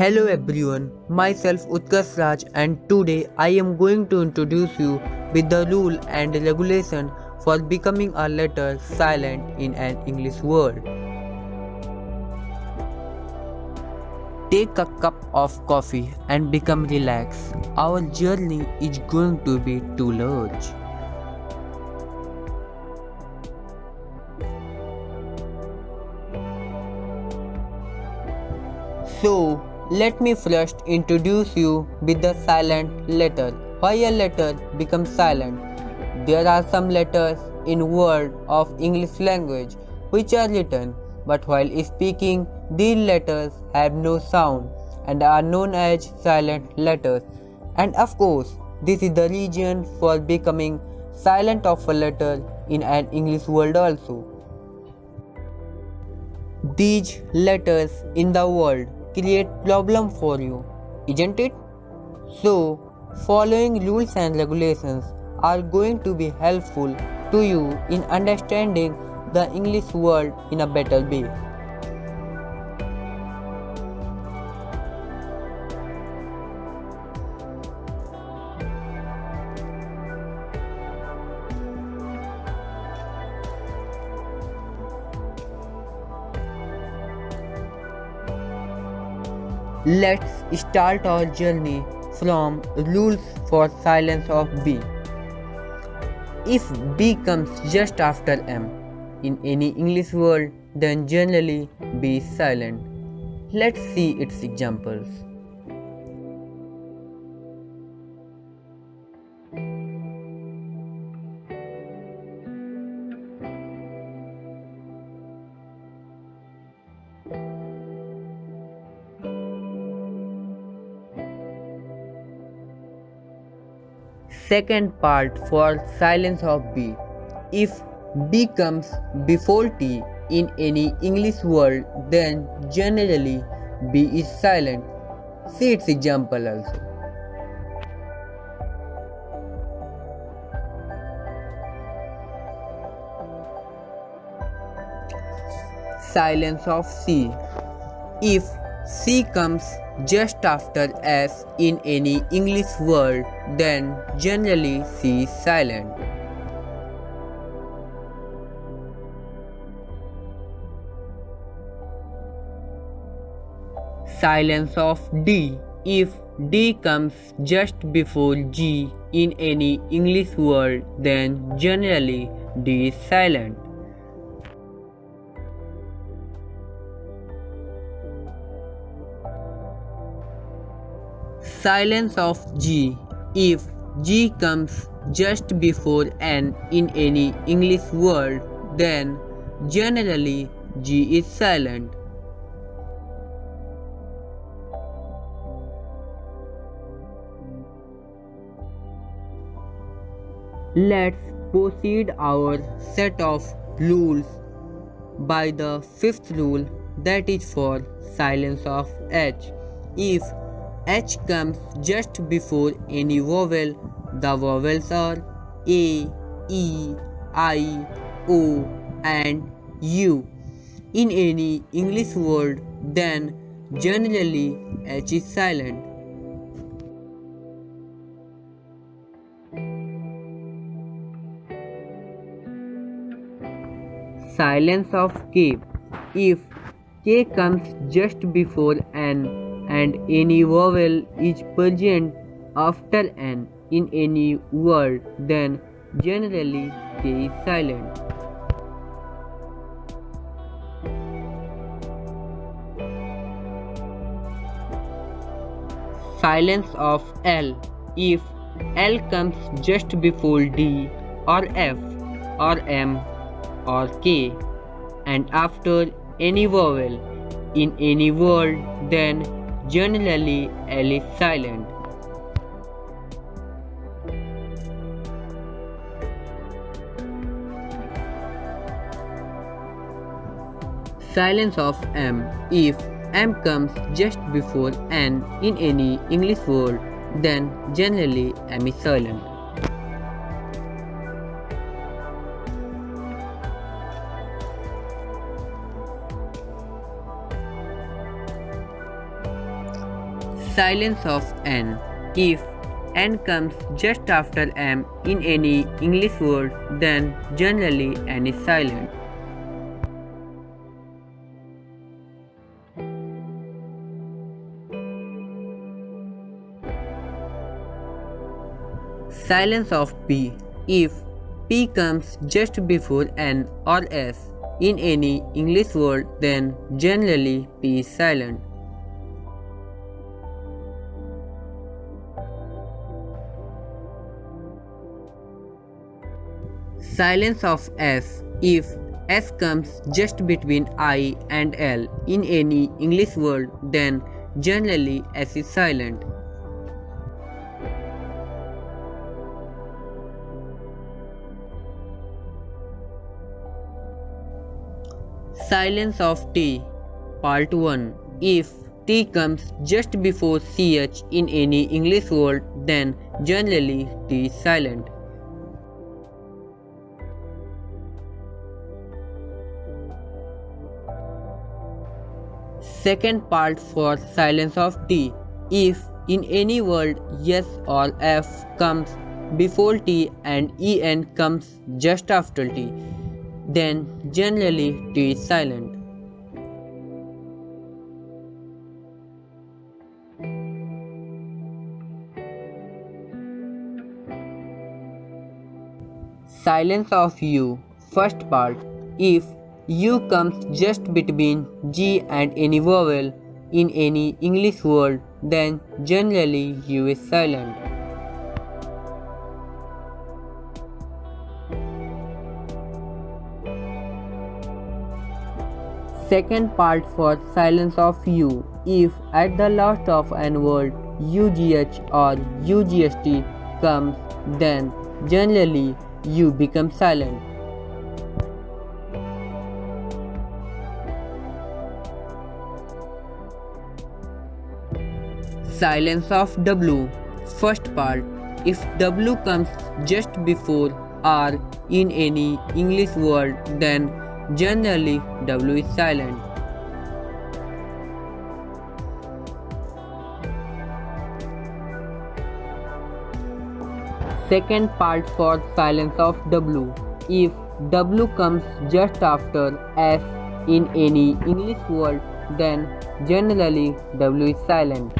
Hello everyone, myself Utkarsh Raj and today I am going to introduce you with the rule and regulation for becoming a letter silent in an English word. Take a cup of coffee and become relaxed. Our journey is going to be too large. So, let me first introduce you with the silent letter. Why a letter becomes silent? There are some letters in word of English language which are written, but while speaking, these letters have no sound and are known as silent letters. And of course, this is the reason for becoming silent of a letter in an English word also. These letters in the world create problem for you, isn't it? So, following rules and regulations are going to be helpful to you in understanding the English world in a better way. Let's start our journey from rules for silence of B. If B comes just after M in any English word, then generally B is silent. Let's see its examples. Second part for silence of B. If B comes before T in any English word, then generally B is silent. See its example also. Silence of C. If C comes just after S in any English word, then generally C is silent. Silence of D. If D comes just before G in any English word, then generally D is silent. Silence of G. If G comes just before N in any English word, then generally G is silent. Let's proceed our set of rules by the fifth rule, that is for silence of H. If H comes just before any vowel, the vowels are A, E, I, O and U. In any English word, then generally H is silent. Silence of K. If K comes just before N and any vowel is present after N in any word, then generally K is silent. Silence of L. If L comes just before D or F or M or K and after any vowel in any word, then generally L is silent. Silence of M. If M comes just before N in any English word, then generally M is silent. Silence of N. If N comes just after M in any English word, then generally N is silent. Silence of P. If P comes just before N or S in any English word, then generally P is silent. Silence of S. If S comes just between I and L in any English word, then generally S is silent. Silence of T. Part 1. If T comes just before CH in any English word, then generally T is silent. Second part for silence of T. If in any word S or F comes before T and EN comes just after T, then generally T is silent. Silence of U. First part. If U comes just between G and any vowel in any English word, then generally U is silent. Second part for silence of U. If at the last of an word UGH or UGST comes, then generally U becomes silent. Silence of W. First part. If W comes just before R in any English word, then generally W is silent. Second part for silence of W. If W comes just after S in any English word, then generally W is silent.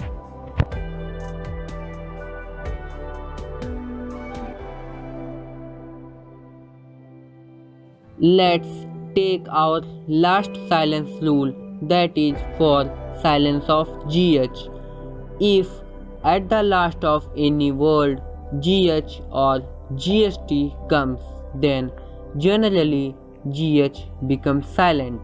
Let's take our last silence rule, that is for silence of GH. If at the last of any word GH or GST comes, then generally GH becomes silent.